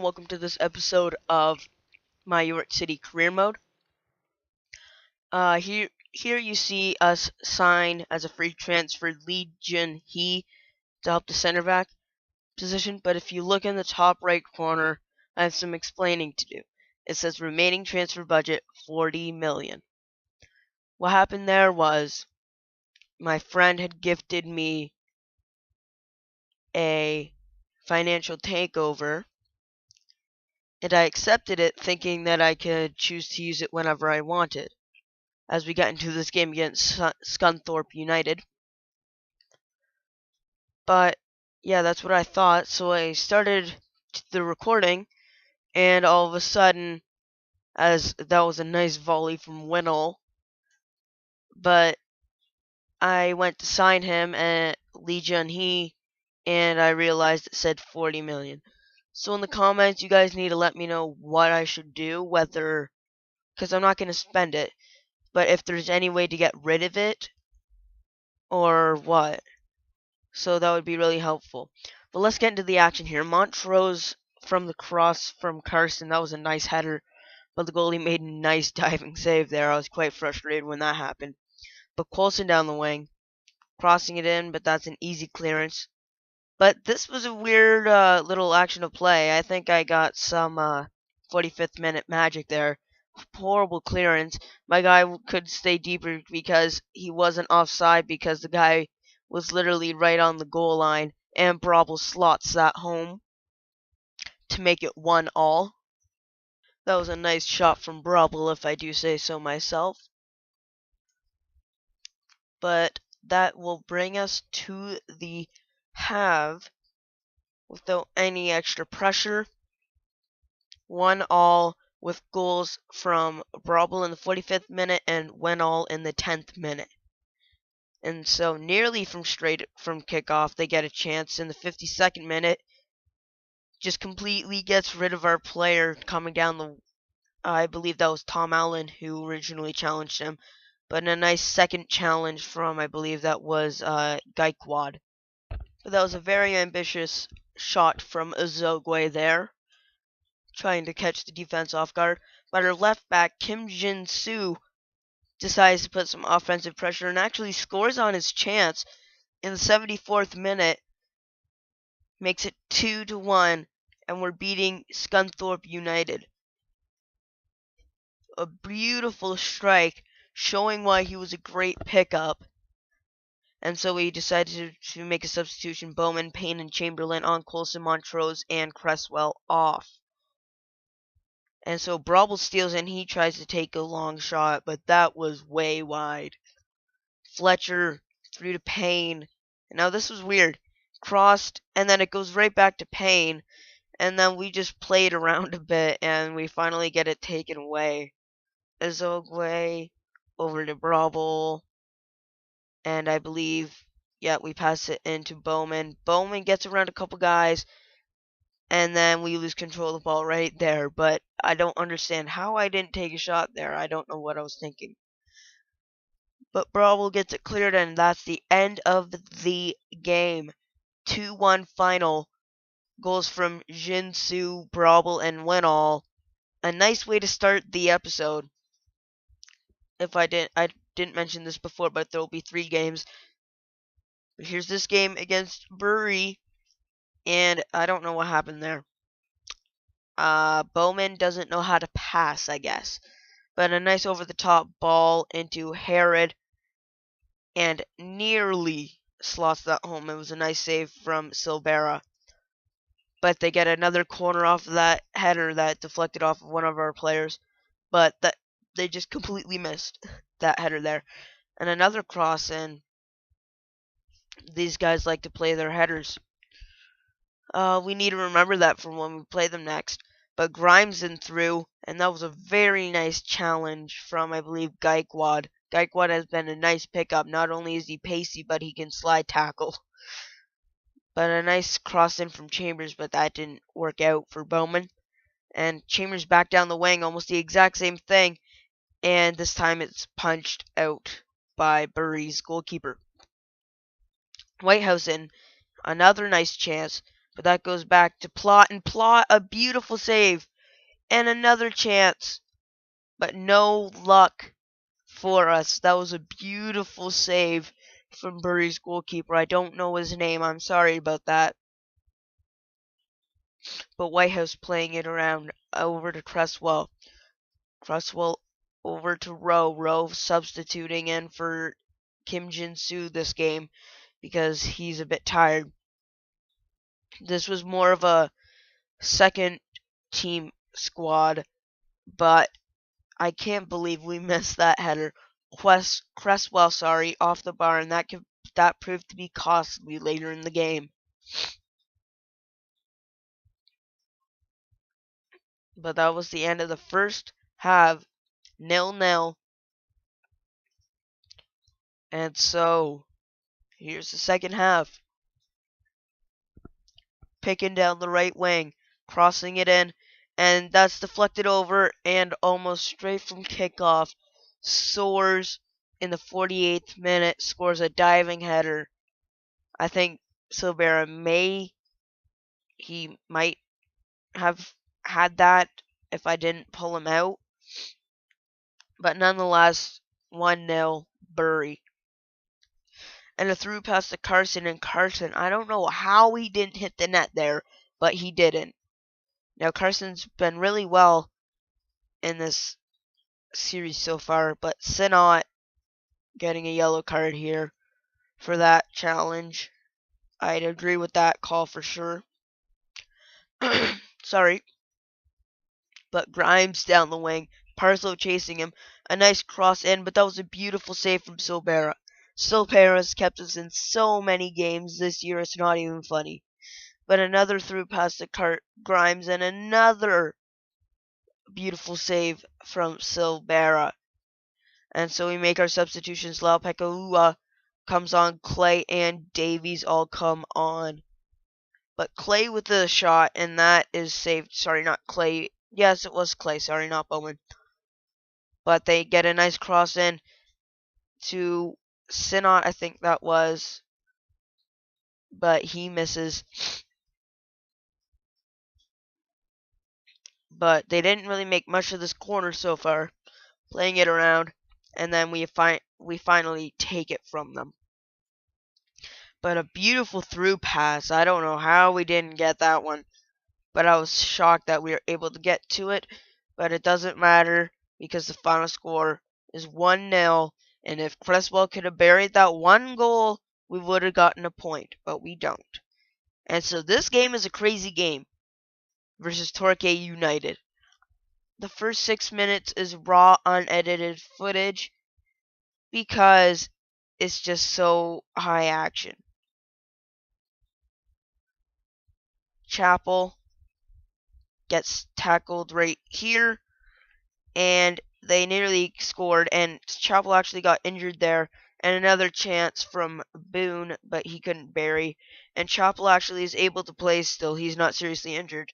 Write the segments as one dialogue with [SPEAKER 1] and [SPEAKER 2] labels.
[SPEAKER 1] welcome to this episode of my York City career mode. Here you see us sign as a free transfer Lee Jun-hee to help the center back position, but if you look in the top right corner, I have some explaining to do. It says remaining transfer budget 40 million. What happened there was my friend had gifted me a financial takeover, and I accepted it thinking that I could choose to use it whenever I wanted, as we got into this game against Scunthorpe United. But yeah, that's what I thought. So I started the recording, and all of a sudden, as that was a nice volley from Winnell, but I went to sign him at Lee Jun-hee, and I realized it said 40 million. So in the comments, you guys need to let me know what I should do, whether, because I'm not going to spend it, but if there's any way to get rid of it, or what. So that would be really helpful. But let's get into the action here. Montrose from the cross from Carson. That was a nice header, but the goalie made a nice diving save there. I was quite frustrated when that happened. But Coulson down the wing, crossing it in, but that's an easy clearance. But this was a weird little action of play. I think I got some 45th minute magic there. Horrible clearance. My guy could stay deeper because he wasn't offside, because the guy was literally right on the goal line, and Brabble slots that home to make it 1-1. That was a nice shot from Brabble, if I do say so myself. But that will bring us to the half without any extra pressure. 1-1 with goals from Brabble in the 45th minute and Winnall in the 10th minute. And so nearly from kickoff, they get a chance in the 52nd minute. Just completely gets rid of our player coming down the, I believe that was Tom Allen who originally challenged him. But a nice second challenge from, I believe that was Gaikwad. But that was a very ambitious shot from Azogwe there, trying to catch the defense off guard. But our left back, Kim Jin-soo, decides to put some offensive pressure and actually scores on his chance in the 74th minute. Makes it 2-1, and we're beating Scunthorpe United. A beautiful strike, showing why he was a great pickup. And so we decided to make a substitution. Bowman, Payne, and Chamberlain on, Coulson, Montrose, and Cresswell off. And so Brabble steals and he tries to take a long shot, but that was way wide. Fletcher through to Payne. Now this was weird. Crossed, and then it goes right back to Payne. And then we just played around a bit, and we finally get it taken away. Azogwe over to Brabble. And I believe, yeah, we pass it into Bowman. Bowman gets around a couple guys, and then we lose control of the ball right there. But I don't understand how I didn't take a shot there. I don't know what I was thinking. But Brabble gets it cleared, and that's the end of the game. 2-1 final. Goals from Jin-soo, Brabble, and Winnall. A nice way to start the episode. I didn't mention this before, but there will be 3 games. But here's this game against Bury, and I don't know what happened there. Bowman doesn't know how to pass, I guess. But a nice over-the-top ball into Herod, and nearly slots that home. It was a nice save from Silvera. But they get another corner off of that header that deflected off of one of our players. But that they just completely missed that header there. And another cross in. These guys like to play their headers. We need to remember that for when we play them next. But Grimes in through, and that was a very nice challenge from, I believe, Gaikwad. Gaikwad has been a nice pickup. Not only is he pacey, but he can slide tackle. But a nice cross in from Chambers, but that didn't work out for Bowman. And Chambers back down the wing, almost the exact same thing. And this time it's punched out by Bury's goalkeeper. Whitehausen, another nice chance. But that goes back to Plot, and Plot, a beautiful save. And another chance. But no luck for us. That was a beautiful save from Bury's goalkeeper. I don't know his name. I'm sorry about that. But Whitehouse playing it around over to Cresswell. Cresswell over to Rowe. Rowe substituting in for Kim Jin-soo this game because he's a bit tired. This was more of a second team squad, but I can't believe we missed that header. Cresswell, off the bar, and that proved to be costly later in the game. But that was the end of the first half, 0-0. And so, here's the second half. Picking down the right wing, crossing it in, and that's deflected over and almost straight from kickoff. Soares in the 48th minute scores a diving header. I think Silvera might have had that if I didn't pull him out. But nonetheless, 1-0 Bury. And a through pass to Carson, and Carson, I don't know how he didn't hit the net there, but he didn't. Now Carson's been really well in this series so far, but Sinot getting a yellow card here for that challenge. I'd agree with that call for sure. Sorry. But Grimes down the wing, Parslow chasing him, a nice cross in, but that was a beautiful save from Silvera. Silvera has kept us in so many games this year, it's not even funny. But another through pass to Grimes, and another beautiful save from Silvera. And so we make our substitutions. Laupeka'ua comes on, Clay and Davies all come on. But Clay with the shot, and that is saved. Sorry, not Clay. Yes, it was Clay. Sorry, not Bowman. But they get a nice cross in to Sinot, I think that was. But he misses. But they didn't really make much of this corner so far, playing it around, and then we finally take it from them. But a beautiful through pass. I don't know how we didn't get that one, but I was shocked that we were able to get to it. But it doesn't matter because the final score is 1-0, and if Cresswell could have buried that one goal, we would have gotten a point, but we don't. And so this game is a crazy game versus Torquay United. The first 6 minutes is raw, unedited footage because it's just so high action. Chappell gets tackled right here, and they nearly scored, and Chappell actually got injured there, and another chance from Boone, but he couldn't bury, and Chappell actually is able to play still. He's not seriously injured.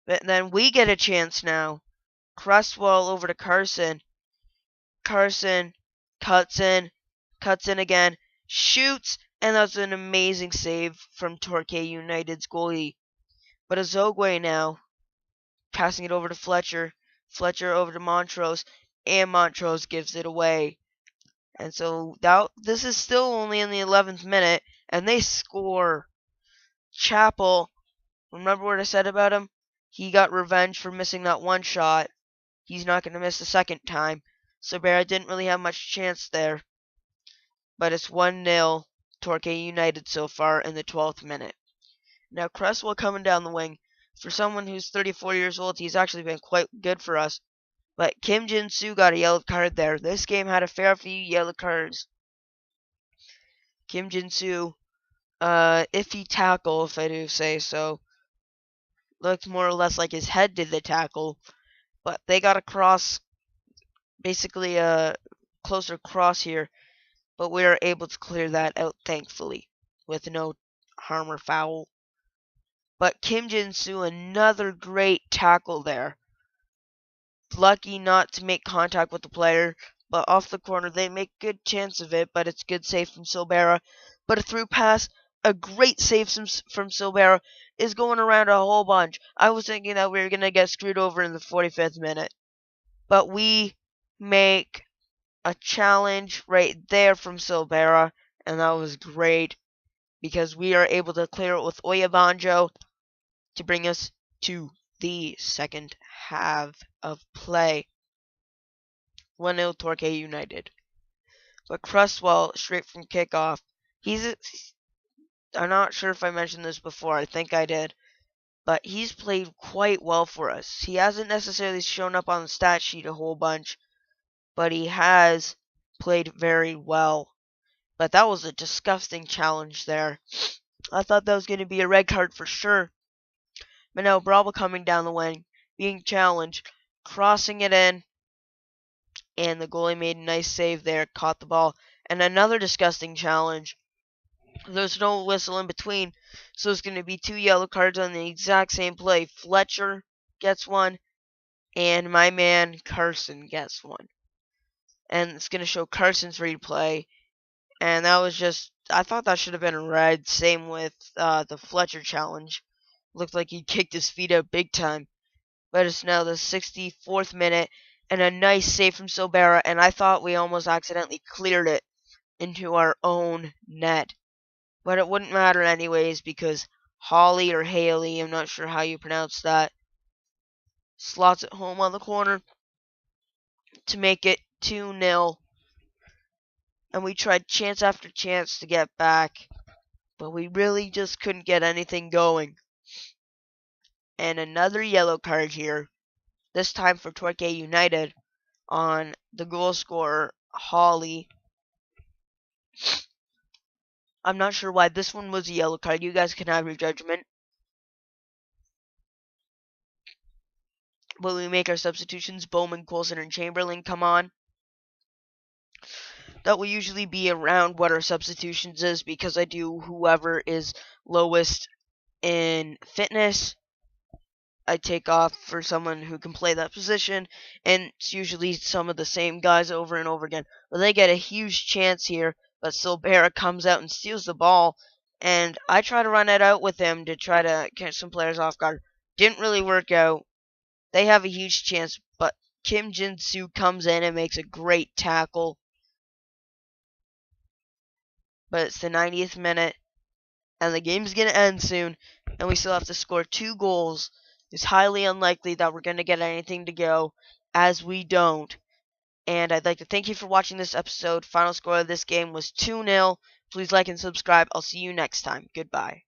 [SPEAKER 1] But then we get a chance now. Cresswell over to Carson. Carson cuts in again, shoots, and that's an amazing save from Torquay United's goalie. But Azogwe now, passing it over to Fletcher. Fletcher over to Montrose, and Montrose gives it away. And so this is still only in the 11th minute, and they score. Chappell, remember what I said about him? He got revenge for missing that one shot. He's not going to miss the second time. Silvera didn't really have much chance there. But it's 1-0 Torquay United so far in the 12th minute. Now Cresswell coming down the wing. For someone who's 34 years old, he's actually been quite good for us. But Kim Jin-soo got a yellow card there. This game had a fair few yellow cards. Kim Jin-soo, iffy tackle, if I do say so. Looked more or less like his head did the tackle. But they got a cross, basically a closer cross here. But we were able to clear that out, thankfully, with no harm or foul. But Kim Jin-soo, another great tackle there. Lucky not to make contact with the player, but off the corner they make good chance of it, but it's good save from Silvera. But a through pass, a great save from Silvera is going around a whole bunch. I was thinking that we were going to get screwed over in the 45th minute. But we make a challenge right there from Silvera, and that was great because we are able to clear it with Oyabanjo to bring us to the second half of play. 1-0 Torquay United. But Cresswell, straight from kickoff, I'm not sure if I mentioned this before, I think I did, but he's played quite well for us. He hasn't necessarily shown up on the stat sheet a whole bunch, but he has played very well. But that was a disgusting challenge there. I thought that was going to be a red card for sure. But now Bravo coming down the wing, being challenged, crossing it in, and the goalie made a nice save there, caught the ball. And another disgusting challenge. There's no whistle in between, so it's going to be 2 yellow cards on the exact same play. Fletcher gets one, and my man Carson gets one. And it's going to show Carson's replay. And that was just, I thought that should have been a red. Same with the Fletcher challenge. Looked like he kicked his feet out big time. But it's now the 64th minute, and a nice save from Silvera, and I thought we almost accidentally cleared it into our own net. But it wouldn't matter anyways, because Holly or Haley, I'm not sure how you pronounce that, slots it home on the corner to make it 2-0. And we tried chance after chance to get back, but we really just couldn't get anything going. And another yellow card here, this time for Torquay United, on the goal scorer, Holly. I'm not sure why this one was a yellow card. You guys can have your judgment. But we make our substitutions. Bowman, Coulson, and Chamberlain come on. That will usually be around what our substitutions is, because I do whoever is lowest in fitness. I take off for someone who can play that position, and it's usually some of the same guys over and over again. But they get a huge chance here, but Silvera comes out and steals the ball, and I try to run it out with him to try to catch some players off guard. Didn't really work out. They have a huge chance, but Kim Jin-soo comes in and makes a great tackle. But it's the 90th minute, and the game's going to end soon, and we still have to score 2 goals. It's highly unlikely that we're going to get anything to go, as we don't. And I'd like to thank you for watching this episode. Final score of this game was 2-0. Please like and subscribe. I'll see you next time. Goodbye.